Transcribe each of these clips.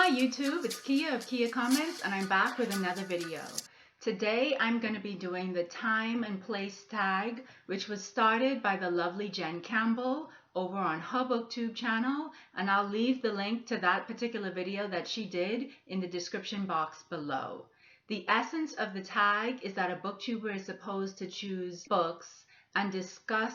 Hi YouTube, it's Kia of Kia Comments and I'm back with another video. Today I'm going to be doing the time and place tag, which was started by the lovely Jen Campbell over on her BookTube channel, and I'll leave the link to that particular video that she did in the description box below. The essence of the tag is that a booktuber is supposed to choose books and discuss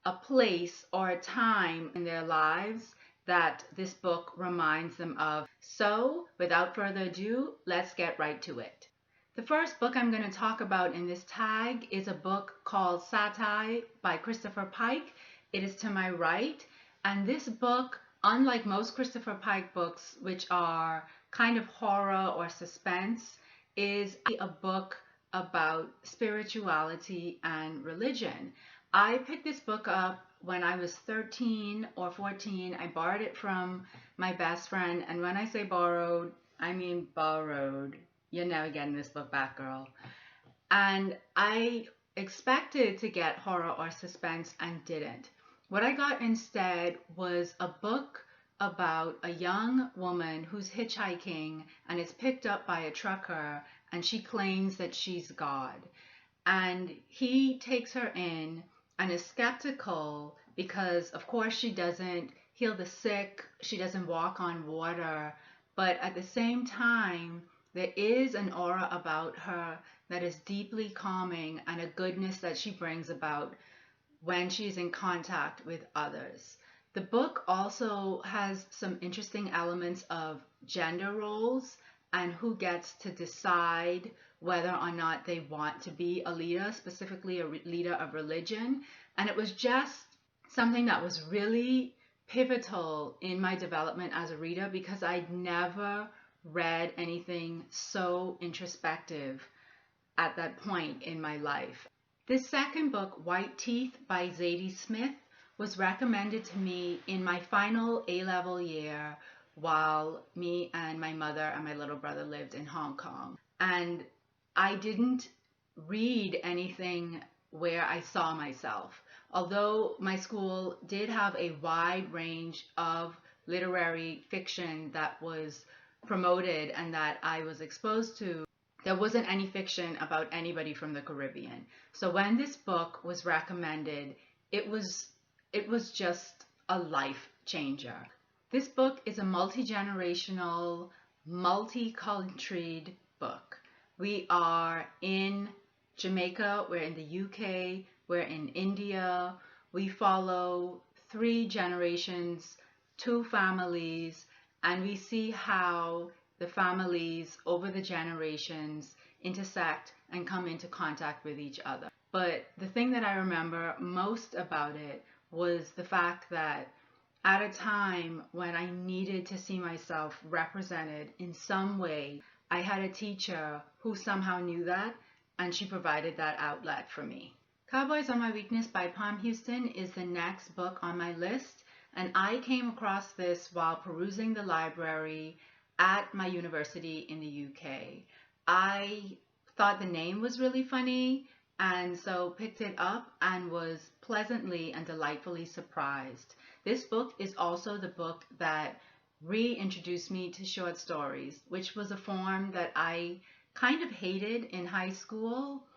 a place or a time in their lives that this book reminds them of. So, without further ado, let's get right to it. The first book I'm going to talk about in this tag is a book called Sati by Christopher Pike. It is to my right, and this book, unlike most Christopher Pike books, which are kind of horror or suspense, is a book about spirituality and religion. I picked this book up when I was 13 or 14. I borrowed it from my best friend, and when I say borrowed, I mean borrowed. You're never getting this book back, girl. And I expected to get horror or suspense and didn't. What I got instead was a book about a young woman who's hitchhiking and is picked up by a trucker, and she claims that she's God. And he takes her in and is skeptical because, of course, she doesn't heal the sick, she doesn't walk on water, but at the same time, there is an aura about her that is deeply calming and a goodness that she brings about when she's in contact with others. The book also has some interesting elements of gender roles and who gets to decide whether or not they want to be a leader, specifically a leader of religion. And it was just something that was really pivotal in my development as a reader, because I'd never read anything so introspective at that point in my life. This second book, White Teeth by Zadie Smith, was recommended to me in my final A-level year while me and my mother and my little brother lived in Hong Kong. And I didn't read anything where I saw myself. Although my school did have a wide range of literary fiction that was promoted and that I was exposed to, there wasn't any fiction about anybody from the Caribbean. So when this book was recommended, it was just a life changer. This book is a multi-generational, multi-cultured book. We are in Jamaica, we're in the UK, we're in India. We follow 3 generations, 2 families, and we see how the families over the generations intersect and come into contact with each other. But the thing that I remember most about it was the fact that at a time when I needed to see myself represented in some way, I had a teacher who somehow knew that, and she provided that outlet for me. Cowboys Are My Weakness by Pam Houston is the next book on my list, and I came across this while perusing the library at my university in the UK. I thought the name was really funny, and so picked it up and was pleasantly and delightfully surprised. This book is also the book that reintroduced me to short stories, which was a form that I kind of hated in high school,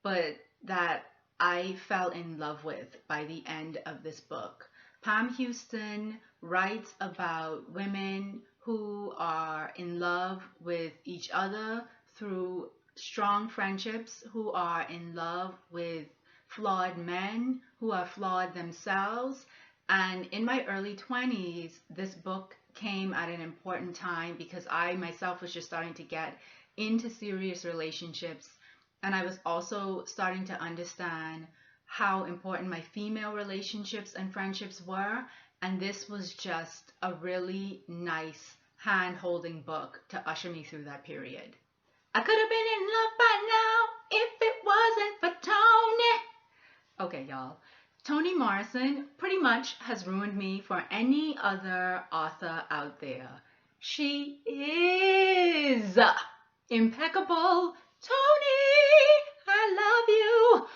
but that I fell in love with by the end of this book. Pam Houston writes about women who are in love with each other through strong friendships, who are in love with flawed men, who are flawed themselves. And in my early 20s, this book came at an important time because I myself was just starting to get into serious relationships, and I was also starting to understand how important my female relationships and friendships were, and this was just a really nice hand-holding book to usher me through that period. I could have been in love by now if it wasn't for Toni. Okay, y'all. Toni Morrison pretty much has ruined me for any other author out there. She is impeccable. Toni, I love you.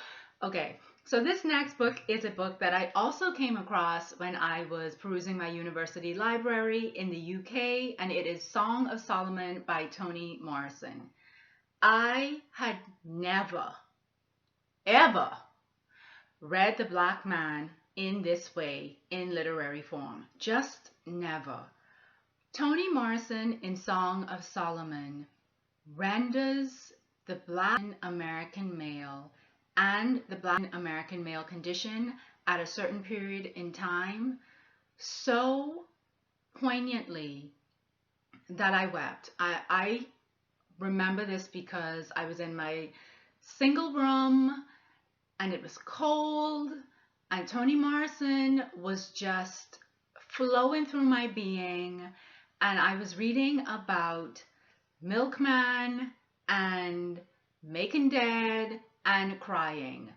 Okay, So this next book is a book that I also came across when I was perusing my university library in the UK, and it is Song of Solomon by Toni Morrison. I had never, ever read The Black Man in this way in literary form. Just never. Toni Morrison in Song of Solomon renders the Black American male and the Black American male condition at a certain period in time so poignantly that I wept. I remember this because I was in my single room and it was cold, and Toni Morrison was just flowing through my being, and I was reading about Milkman and Macon Dead and crying.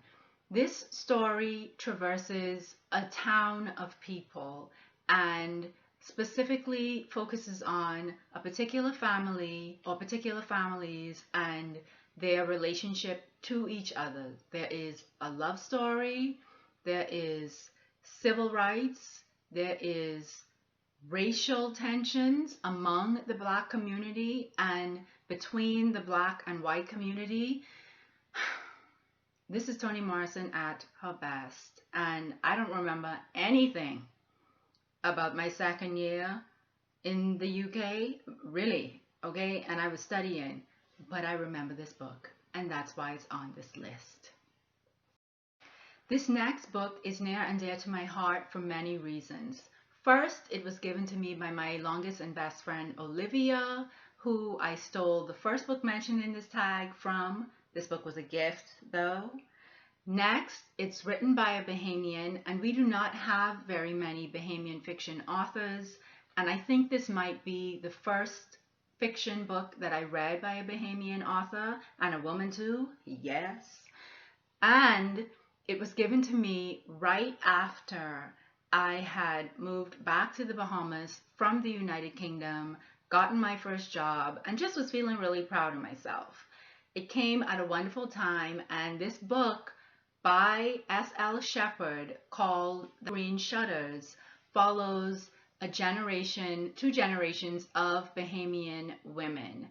This story traverses a town of people and specifically focuses on a particular family or particular families and their relationship to each other. There is a love story, there is civil rights, there is racial tensions among the Black community and between the Black and white community. This is Toni Morrison at her best, and I don't remember anything about my second year in the UK, really, okay? And I was studying, but I remember this book, and that's why it's on this list. This next book is near and dear to my heart for many reasons. First, it was given to me by my longest and best friend, Olivia, who I stole the first book mentioned in this tag from. This book was a gift, though. Next, it's written by a Bahamian, and we do not have very many Bahamian fiction authors, and I think this might be the first fiction book that I read by a Bahamian author, and a woman too, yes. And it was given to me right after I had moved back to the Bahamas from the United Kingdom, gotten my first job, and just was feeling really proud of myself. It came at a wonderful time, and this book by S.L. Shepard called The Green Shutters follows two generations of Bahamian women.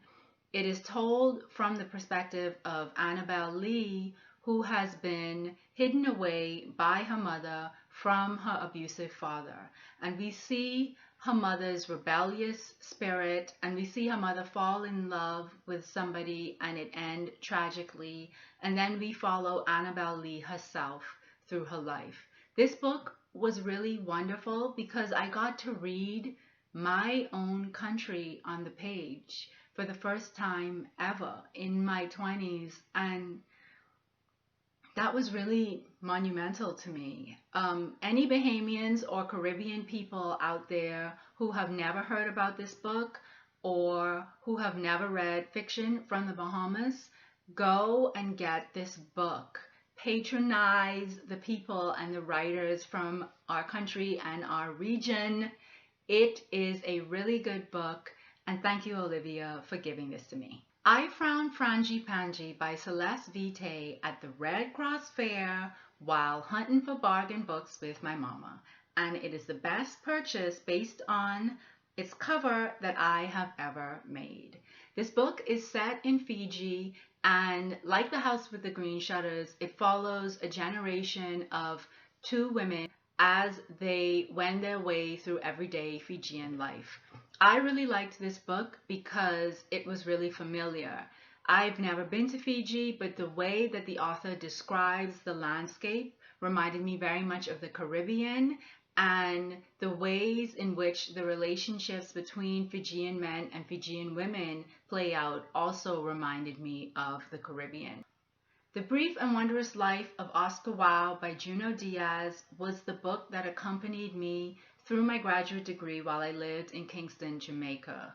It is told from the perspective of Annabel Lee, who has been hidden away by her mother from her abusive father. And we see her mother's rebellious spirit, and we see her mother fall in love with somebody and it end tragically. And then we follow Annabel Lee herself through her life. This book was really wonderful because I got to read my own country on the page for the first time ever in my 20s, and that was really monumental to me. Any Bahamians or Caribbean people out there who have never heard about this book or who have never read fiction from the Bahamas, go and get this book. Patronize the people and the writers from our country and our region. It is a really good book, and thank you, Olivia, for giving this to me. I found Frangipani by Celeste Vaite at the Red Cross Fair while hunting for bargain books with my mama, and it is the best purchase based on its cover that I have ever made. This book is set in Fiji, and like The House with the Green Shutters, it follows a generation of two women as they wend their way through everyday Fijian life. I really liked this book because it was really familiar. I've never been to Fiji, but the way that the author describes the landscape reminded me very much of the Caribbean, and the ways in which the relationships between Fijian men and Fijian women play out also reminded me of the Caribbean. The Brief and Wondrous Life of Oscar Wilde by Junot Diaz was the book that accompanied me through my graduate degree while I lived in Kingston, Jamaica.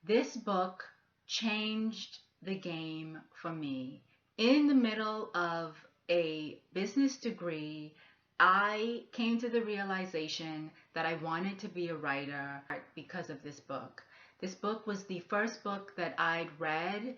This book changed the game for me. In the middle of a business degree, I came to the realization that I wanted to be a writer because of this book. This book was the first book that I'd read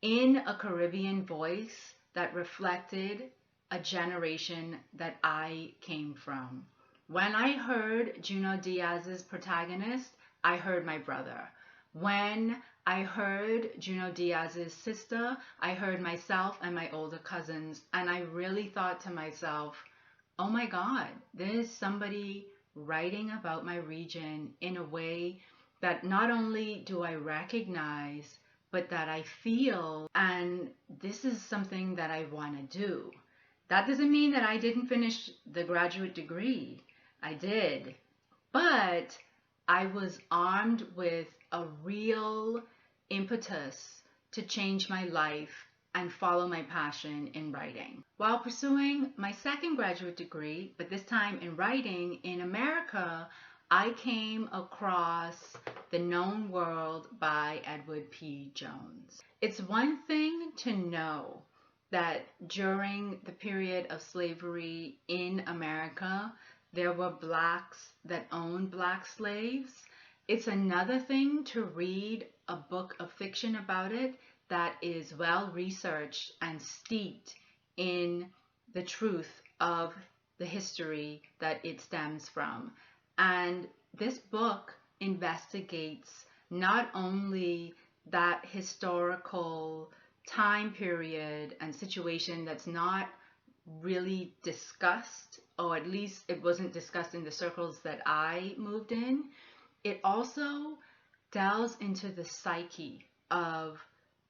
in a Caribbean voice that reflected a generation that I came from. When I heard Junot Diaz's protagonist, I heard my brother. When I heard Junot Diaz's sister, I heard myself and my older cousins, and I really thought to myself, oh my God, there's somebody writing about my region in a way that not only do I recognize, but that I feel, and this is something that I want to do. That doesn't mean that I didn't finish the graduate degree. I did. But I was armed with a real impetus to change my life and follow my passion in writing. While pursuing my second graduate degree, but this time in writing in America, I came across The Known World by Edward P. Jones. It's one thing to know that during the period of slavery in America, there were blacks that owned black slaves. It's another thing to read a book of fiction about it that is well researched and steeped in the truth of the history that it stems from. And this book investigates not only that historical time period and situation that's not really discussed, or at least it wasn't discussed in the circles that I moved in. It also delves into the psyche of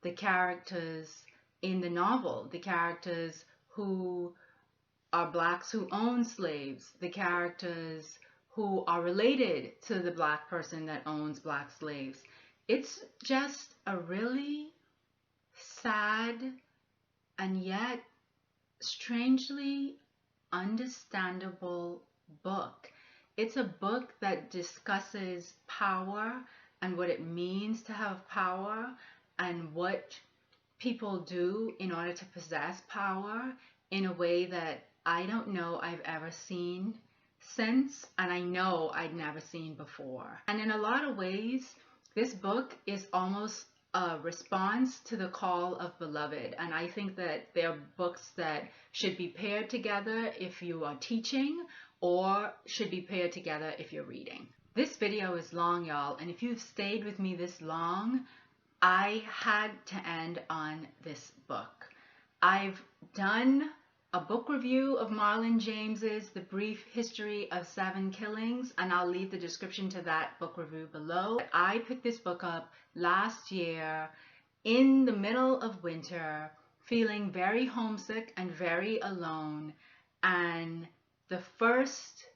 the characters in the novel, the characters who are blacks who own slaves, the characters who are related to the black person that owns black slaves. It's just a really sad and yet strangely understandable book. It's a book that discusses power and what it means to have power and what people do in order to possess power in a way that I don't know I've ever seen since, and I know I'd never seen before. And in a lot of ways, this book is almost a response to the call of Beloved, and I think that they're books that should be paired together if you are teaching, or should be paired together if you're reading. This video is long, y'all, and if you've stayed with me this long, I had to end on this book. I've done a book review of Marlon James's The Brief History of 7 Killings, and I'll leave the description to that book review below. I picked this book up last year in the middle of winter, feeling very homesick and very alone, and the first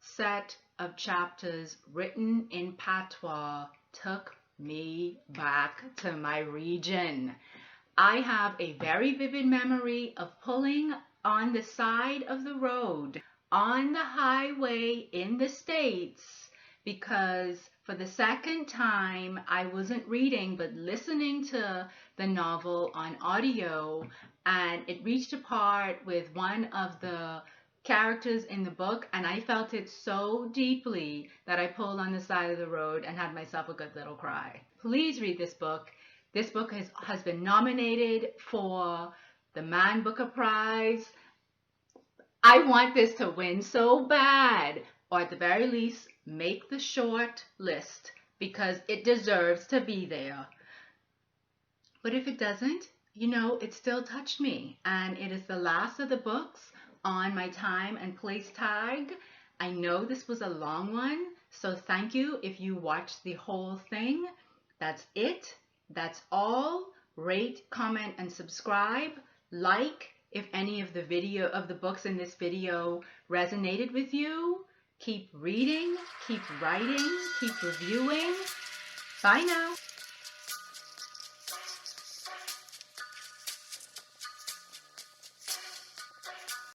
set of chapters written in patois took me back to my region. I have a very vivid memory of pulling on the side of the road on the highway in the States, because for the second time I wasn't reading but listening to the novel on audio, and it reached a part with one of the characters in the book, and I felt it so deeply that I pulled on the side of the road and had myself a good little cry. Please read this book. This book has been nominated for the Man Booker Prize. I want this to win so bad, or at the very least, make the short list, because it deserves to be there. But if it doesn't, you know, it still touched me, and it is the last of the books on my time and place tag. I know this was a long one, so thank you if you watched the whole thing. That's it. That's all. Rate, comment, and subscribe. Like if any of the books in this video resonated with you. Keep reading, keep writing, keep reviewing. Bye now.